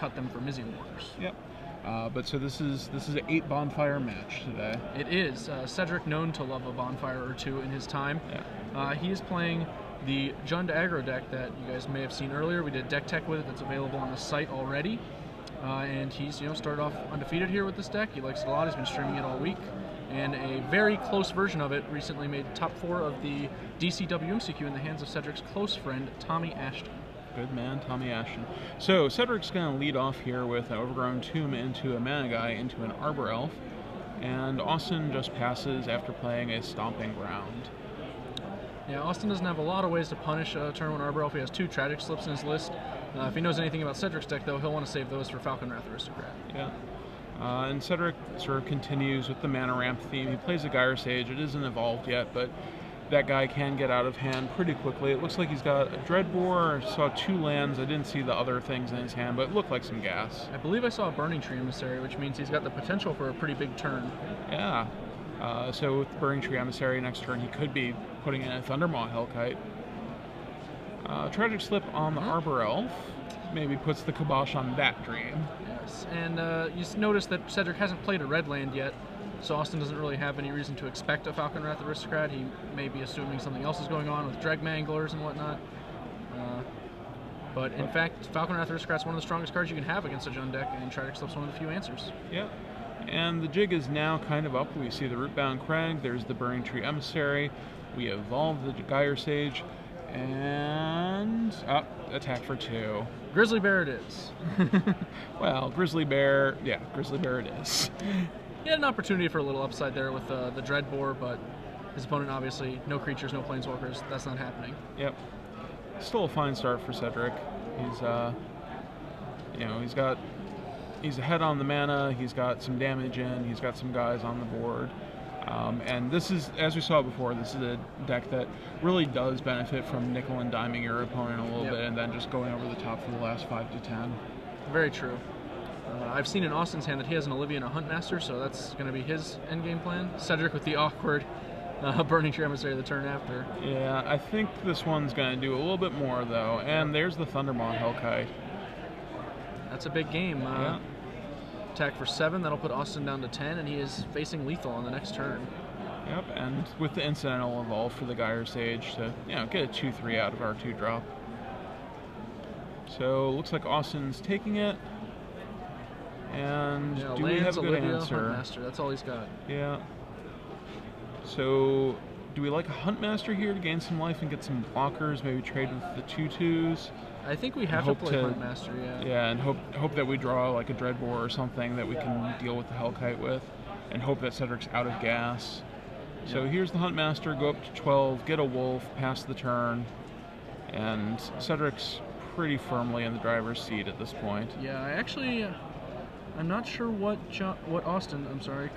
cut them for Mizzy Wars. Yep. But so this is an 8 bonfire match today. It is. Cedric, known to love a bonfire or two in his time. Yeah. He is playing the Jund aggro deck that you guys may have seen earlier. We did deck tech with it. That's available on the site already. And he's started off undefeated here with this deck. He likes it a lot. He's been streaming it all week. And a very close version of it recently made top 4 of the DCW MCQ in the hands of Cedric's close friend, Tommy Ashton. Good man, Tommy Ashton. So Cedric's going to lead off here with an Overgrown Tomb into a Mana Guy into an Arbor Elf. And Austin just passes after playing a Stomping Ground. Yeah, Austin doesn't have a lot of ways to punish a turn 1 Arbor Elf. He has 2 Tragic Slips in his list. If he knows anything about Cedric's deck, though, he'll want to save those for Falcon Wrath Aristocrat. Yeah. And Cedric sort of continues with the mana ramp theme. He plays a Gyre Sage. It isn't evolved yet, but that guy can get out of hand pretty quickly. It looks like he's got a Dreadbore. I saw 2 lands. I didn't see the other things in his hand, but it looked like some gas. I believe I saw a Burning Tree Emissary, which means he's got the potential for a pretty big turn. Yeah. So with Burning Tree Emissary next turn, he could be putting in a Thundermaw Hellkite. Tragic Slip on the Arbor Elf maybe puts the kibosh on that dream. Yes, and you notice that Cedric hasn't played a red land yet, so Austin doesn't really have any reason to expect a Falcon Wrath Aristocrat. He may be assuming something else is going on with Dreg Manglers and whatnot. But in fact, Falcon Wrath Aristocrat is one of the strongest cards you can have against a Jund deck, and Tragic Slip's one of the few answers. Yep. And the jig is now kind of up. We see the Rootbound Crag, there's the Burning Tree Emissary, we evolve the Gyre Sage, and attack for 2. Grizzly Bear it is. Well, Grizzly Bear, yeah, Grizzly Bear it is. He had an opportunity for a little upside there with the Dreadbore, but his opponent obviously, no creatures, no planeswalkers, that's not happening. Yep. Still a fine start for Cedric. He's he's ahead on the mana, he's got some damage in, he's got some guys on the board. And this is, as we saw before, this is a deck that really does benefit from nickel and diming your opponent a little bit and then just going over the top for the last 5 to 10. Very true. I've seen in Austin's hand that he has an Olivia and a Huntmaster, so that's going to be his endgame plan. Cedric with the awkward Burning Tree Emissary the turn after. Yeah, I think this one's going to do a little bit more, though. And there's the Thundermaw Hellkite. That's a big game. Attack for 7, that'll put Austin down to 10, and he is facing lethal on the next turn. Yep, and with the Incidental Evolve for the Gyre Sage to, get a 2/3 out of our 2-drop. So, looks like Austin's taking it. And do we have a good Olivia, answer? Huntmaster, that's all he's got. Yeah. So, do we like a Huntmaster here to gain some life and get some blockers, maybe trade with the 2/2s? I think we have to play Huntmaster, yeah. Yeah, and hope that we draw like a Dreadbore or something that we can deal with the Hellkite with, and hope that Cedric's out of gas. Yep. So here's the Huntmaster, go up to 12, get a Wolf, pass the turn, and Cedric's pretty firmly in the driver's seat at this point. Yeah, I'm not sure what Austin,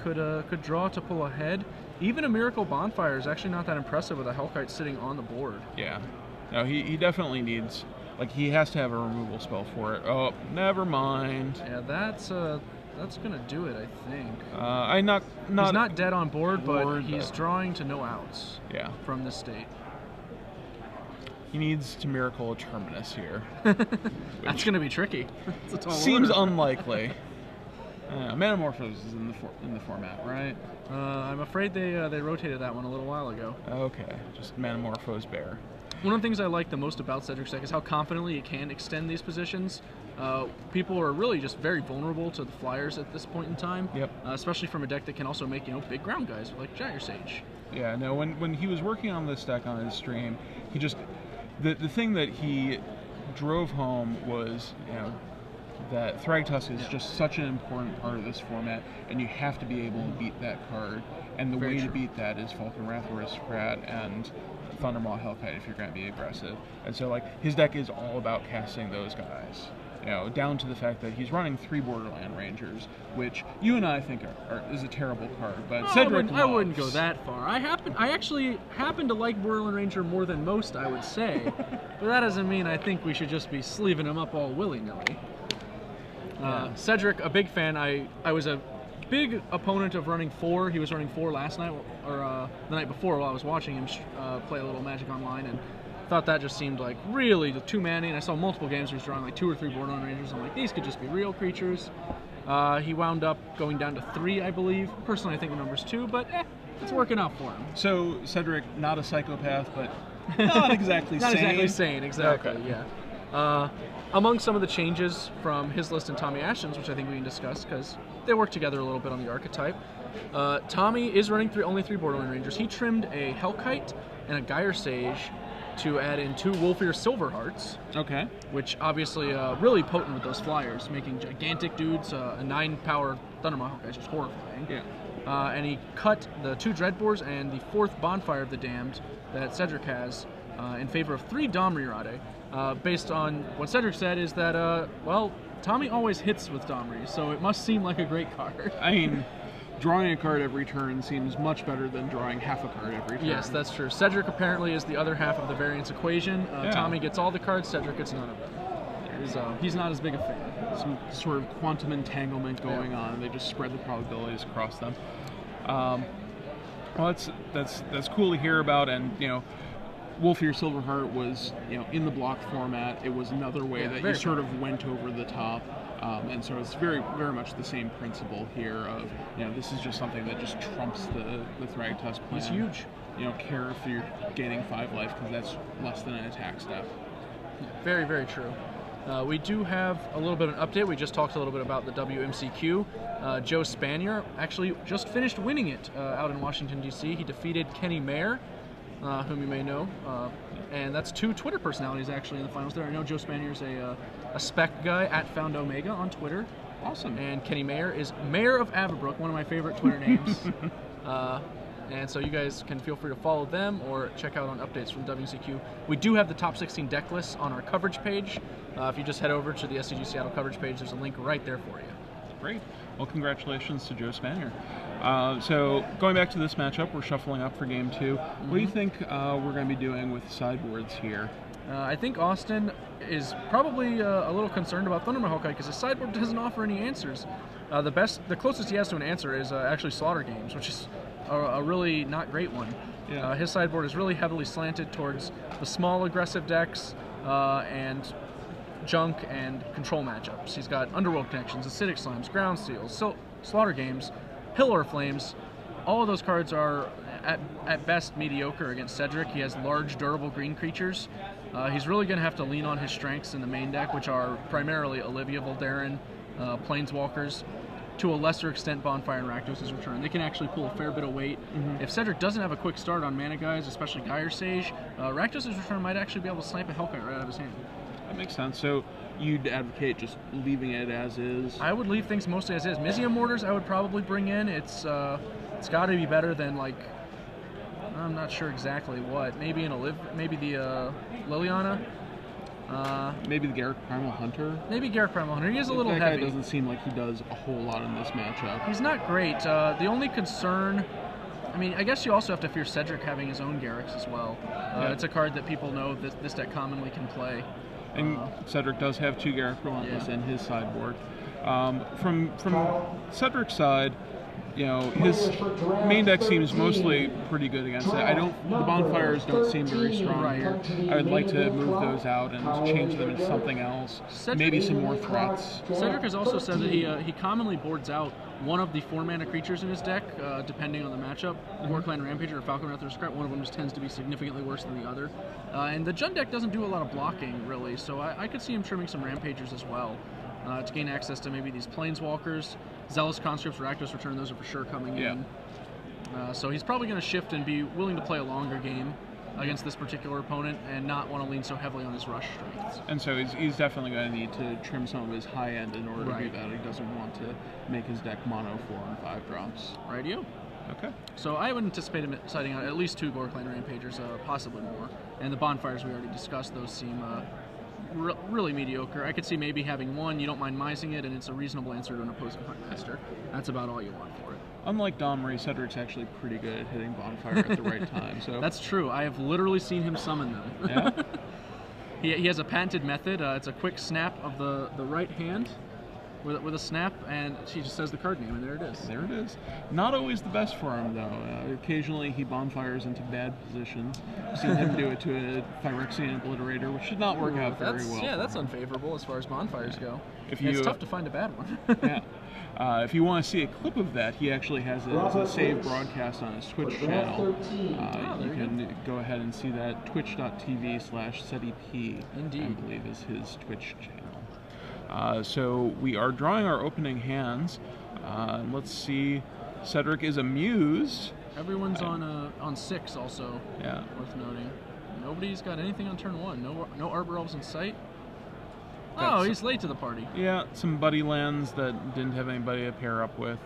could draw to pull ahead. Even a Miracle Bonfire is actually not that impressive with a Hellkite sitting on the board. Yeah. No, he definitely needs, he has to have a removal spell for it. Oh, never mind. Yeah, that's gonna do it, I think. He's not dead on board, but he's drawing to no outs. Yeah. From this state. He needs to Miracle a Terminus here. That's gonna be tricky. It's a tall seems order. unlikely. Manamorphose is in the format, right? I'm afraid they rotated that one a little while ago. Okay, just Manamorphose Bear. One of the things I like the most about Cedric's deck is how confidently it can extend these positions. People are really just very vulnerable to the flyers at this point in time. Yep. Especially from a deck that can also make big ground guys like Gyre Sage. Yeah. No. When he was working on this deck on his stream, he just the thing that he drove home was that Thragtusk is just such an important part of this format, and you have to be able to beat that card. And the way to beat that is Falcon Wrath Aristocrat and Thundermaw Hellkite if you're going to be aggressive. And so, his deck is all about casting those guys. Down to the fact that he's running 3 Borderland Rangers, which you and I think is a terrible card, but Cedric I wouldn't go that far. I actually happen to like Borderland Ranger more than most, I would say. But that doesn't mean I think we should just be sleeving him up all willy-nilly. Cedric, a big fan. I was a big opponent of running 4. He was running 4 last night, or the night before while I was watching him play a little Magic Online, and Thought that just seemed like really too many, and I saw multiple games where he's drawing like 2 or 3 Borderline Rangers. I'm like, these could just be real creatures. He wound up going down to 3, I believe. Personally, I think the number's 2, but it's working out for him. So Cedric, not a psychopath, but not exactly not sane. exactly sane, exactly. Okay. Yeah. Among some of the changes from his list and Tommy Ashton's, which I think we can discuss because they work together a little bit on the archetype. Tommy is running only 3 Borderline Rangers. He trimmed a Hellkite and a Gyre Sage to add in 2 Wolfear Silverhearts. Okay. Which obviously really potent with those flyers, making gigantic dudes. A 9-power Thundermaw Hellkite is just horrifying. Yeah. And he cut the 2 Dreadbores and the 4th Bonfire of the Damned that Cedric has in favor of 3 Domrirade. Based on what Cedric said is that, well, Tommy always hits with Domri, so it must seem like a great card. I mean, drawing a card every turn seems much better than drawing half a card every turn. Yes, that's true. Cedric apparently is the other half of the variance equation. Yeah. Tommy gets all the cards, Cedric gets none of them. So he's not as big a fan. Some sort of quantum entanglement going on. They just spread the probabilities across them. Well, that's cool to hear about, and you know, Wolfear Silverheart was, you know, in the block format. It was another way that you sort of went over the top, and so it's very much the same principle here. Of, you know, this is just something that just trumps the Thragtusk plan. He's huge. You don't care if you're gaining 5 life because that's less than an attack step. Very, very true. We do have a little bit of an update. We just talked a little bit about the WMCQ. Joe Spanier actually just finished winning it out in Washington, D.C. He defeated Kenny Mayer, whom you may know. And that's 2 Twitter personalities actually in the finals there. I know Joe Spanier's a spec guy at Found Omega on Twitter. Awesome. And Kenny Mayer is Mayor of Avabrook, one of my favorite Twitter names. And so you guys can feel free to follow them or check out on updates from WCQ. We do have the top 16 deck lists on our coverage page. If you just head over to the SCG Seattle coverage page, there's a link right there for you. Great. Well, congratulations to Joe Spanier. So going back to this matchup, we're shuffling up for game 2. What do you think we're going to be doing with sideboards here? I think Austin is probably a little concerned about Thundermaw Hellkite because his sideboard doesn't offer any answers. The closest he has to an answer is actually Slaughter Games, which is a really not great one. Yeah. His sideboard is really heavily slanted towards the small aggressive decks and junk and control matchups. He's got Underworld Connections, Acidic Slimes, Ground Seals, Slaughter Games, Pillar of Flames. All of those cards are at best mediocre against Cedric. He has large, durable green creatures. He's really going to have to lean on his strengths in the main deck, which are primarily Olivia Voldaren, Planeswalkers, to a lesser extent Bonfire and Rakdos' Return. They can actually pull a fair bit of weight. If Cedric doesn't have a quick start on mana guys, especially Gyre Sage, Rakdos' Return might actually be able to snipe a Hellkite right out of his hand. That makes sense. So you'd advocate just leaving it as is? I would leave things mostly as is. Mizium Mortars I would probably bring in. It's got to be better than, like, I'm not sure exactly what. Maybe maybe the Liliana. Maybe the Garrett Primal Hunter? Maybe Garrett Primal Hunter. He is a little that heavy. Guy doesn't seem like he does a whole lot in this matchup. He's not great. The only concern, I mean, I guess you also have to fear Cedric having his own Garrix as well. It's a card that people know that this deck commonly can play. And Cedric does have 2 Garrett Relentless in his sideboard. From Cedric's side, you know, his main deck seems mostly pretty good against it. The Bonfires don't seem very strong here. I would like to move those out and change them into something else. Maybe some more threats. Cedric has also said that he commonly boards out one of the 4-mana creatures in his deck, depending on the matchup. Warclan Rampager or Falcon Wrath Scrap, one of them just tends to be significantly worse than the other. And the Jund deck doesn't do a lot of blocking, really, so I could see him trimming some Rampagers as well. To gain access to maybe these Planeswalkers. Zealous Conscripts, Rakdos Return, those are for sure coming in. So he's probably going to shift and be willing to play a longer game against this particular opponent and not want to lean so heavily on his rush strengths. And so he's definitely going to need to trim some of his high end in order to do that. He doesn't want to make his deck mono 4 and 5 drops. Rightio. Okay. So I would anticipate him citing out at least 2 Warclan Rampagers, possibly more. And the Bonfires we already discussed, those seem really mediocre. I could see maybe having 1, you don't mind mising it, and it's a reasonable answer to an opposing Huntmaster. That's about all you want for it. Unlike Domri, Cedric's actually pretty good at hitting Bonfire at the right time. So that's true. I have literally seen him summon them. Yeah. He has a patented method. It's a quick snap of the right hand, with a snap, and she just says the card name, and there it is. There it is. Not always the best for him, though. Occasionally he bonfires into bad positions. I've seen him do it to a Phyrexian Obliterator, which should not work out very well. Yeah, that's unfavorable as far as bonfires go. If it's tough to find a bad one. Yeah. If you want to see a clip of that, he actually has a save broadcast on his Twitch channel. You can go ahead and see that. Twitch.tv/SCGSEA, Indeed. I believe, is his Twitch channel. So we are drawing our opening hands. Let's see. Cedric is amused. Everyone's on 6 also. Yeah. Worth noting. Nobody's got anything on turn 1. No Arbor Elves in sight. Oh, he's late to the party. Yeah, some buddy lands that didn't have anybody to pair up with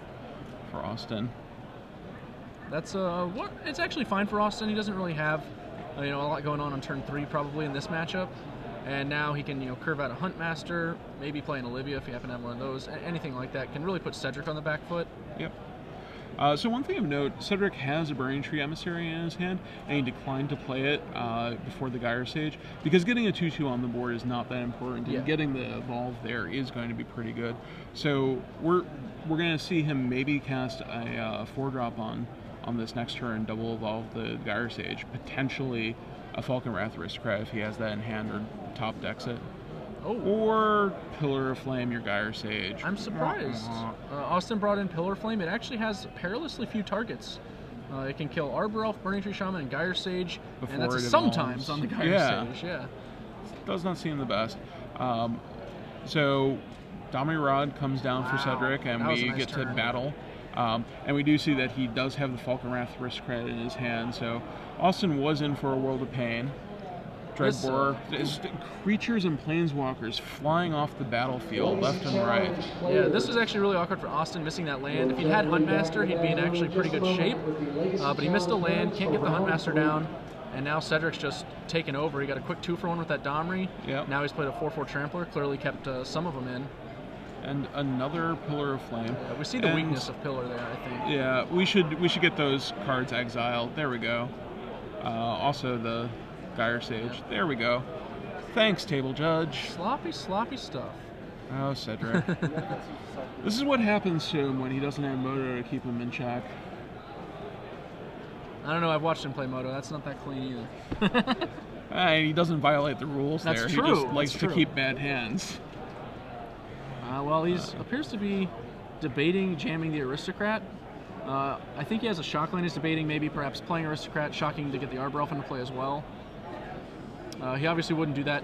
for Austin. That's what it's actually fine for Austin. He doesn't really have a lot going on turn 3 probably in this matchup. And now he can curve out a Huntmaster, maybe play an Olivia if you happen to have one of those. Anything like that can really put Cedric on the back foot. Yep. So one thing of note, Cedric has a Burning Tree Emissary in his hand, and he declined to play it before the Gyre Sage, because getting a 2/2 on the board is not that important, and getting the Evolve there is going to be pretty good. So we're going to see him maybe cast a 4-drop on this next turn, double Evolve the Gyre Sage, potentially a Falcon Wrath Aristocrat if he has that in hand, or top decks it. Oh. Or Pillar of Flame, your Gyre Sage. I'm surprised. Austin brought in Pillar of Flame. It actually has perilously few targets. It can kill Arbor Elf, Burning Tree Shaman, and Gyre Sage, and that's sometimes on the Gyre Sage. Yeah. Does not seem the best. So Domri Rod comes down for Cedric, and we get to battle. And we do see that he does have the Falcon Wrath Aristocrat in his hand, so Austin was in for a world of pain. Dreadbore, creatures and planeswalkers flying off the battlefield left and right. Yeah, this was actually really awkward for Austin, missing that land. If he'd had Huntmaster, he'd be in actually pretty good shape. But he missed a land, can't get the Huntmaster down, and now Cedric's just taken over. He got a quick 2-for-1 with that Domri. Yep. Now he's played a 4/4 Trampler, clearly kept some of them in. And another Pillar of Flame. Yeah, we see the weakness of Pillar there, I think. Yeah, we should get those cards exiled. There we go. Also the Gyre Sage. There we go. Thanks, Table Judge. Sloppy stuff. Oh, Cedric. This is what happens to him when he doesn't have Moto to keep him in check. I don't know, I've watched him play Moto. That's not that clean either. He doesn't violate the rules there. That's true. He just likes to keep bad hands. Well, he appears to be debating jamming the Aristocrat. I think he has a Shockland. He's debating maybe perhaps playing Aristocrat, shocking to get the Arbor Elf into play as well. He obviously wouldn't do that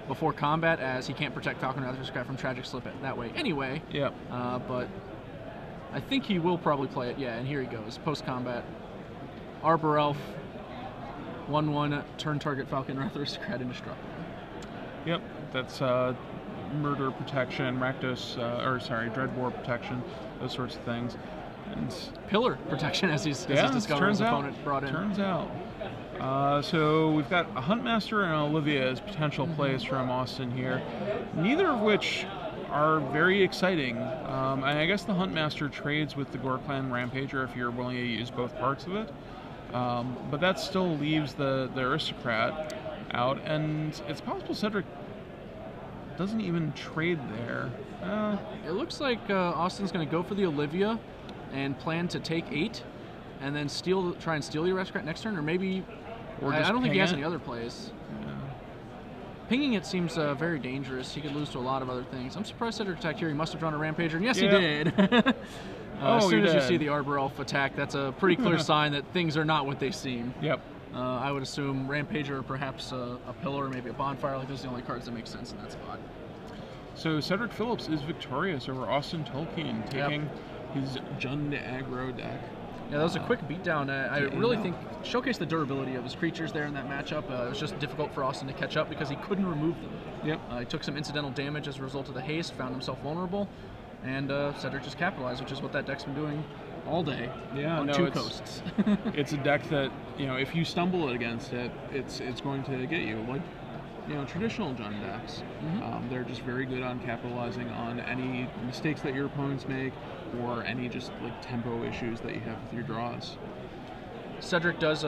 before combat, as he can't protect Falcon Wrath Aristocrat from Tragic Slip that way anyway. Yep. But I think he will probably play it. Yeah, and here he goes. Post-combat. Arbor Elf, 1/1, turn target Falcon Wrath Aristocrat indestructible. Yep, that's murder protection, Dreadbore protection, those sorts of things. And Pillar protection, as he's discovered his opponent brought in. Turns out. So we've got a Huntmaster and an Olivia as potential plays from Austin here, neither of which are very exciting. And I guess the Huntmaster trades with the Gorklan Rampager if you're willing to use both parts of it. But that still leaves the Aristocrat out, and it's possible Cedric doesn't even trade there. It looks like Austin's going to go for the Olivia and plan to take 8, and then try and steal the Aristocrat next turn, or maybe I don't think he has any other plays. Yeah. Pinging it seems very dangerous. He could lose to a lot of other things. I'm surprised Cedric attacked here. He must have drawn a Rampager, and yes, he did. As soon as you see the Arbor Elf attack, that's a pretty clear sign that things are not what they seem. Yep. I would assume Rampager, or perhaps a Pillar, or maybe a Bonfire. Like, those are the only cards that make sense in that spot. So Cedric Phillips is victorious over Austin Toelken, taking his Jund aggro deck. Yeah, that was a quick beatdown. I really think showcased the durability of his creatures there in that matchup. It was just difficult for Austin to catch up because he couldn't remove them. Yep. He took some incidental damage as a result of the haste, found himself vulnerable, and Cedric just capitalized, which is what that deck's been doing all day on two coasts. It's a deck that, if you stumble against it, it's going to get you. Like, traditional Jund decks, they're just very good on capitalizing on any mistakes that your opponents make, or any just like tempo issues that you have with your draws. Cedric does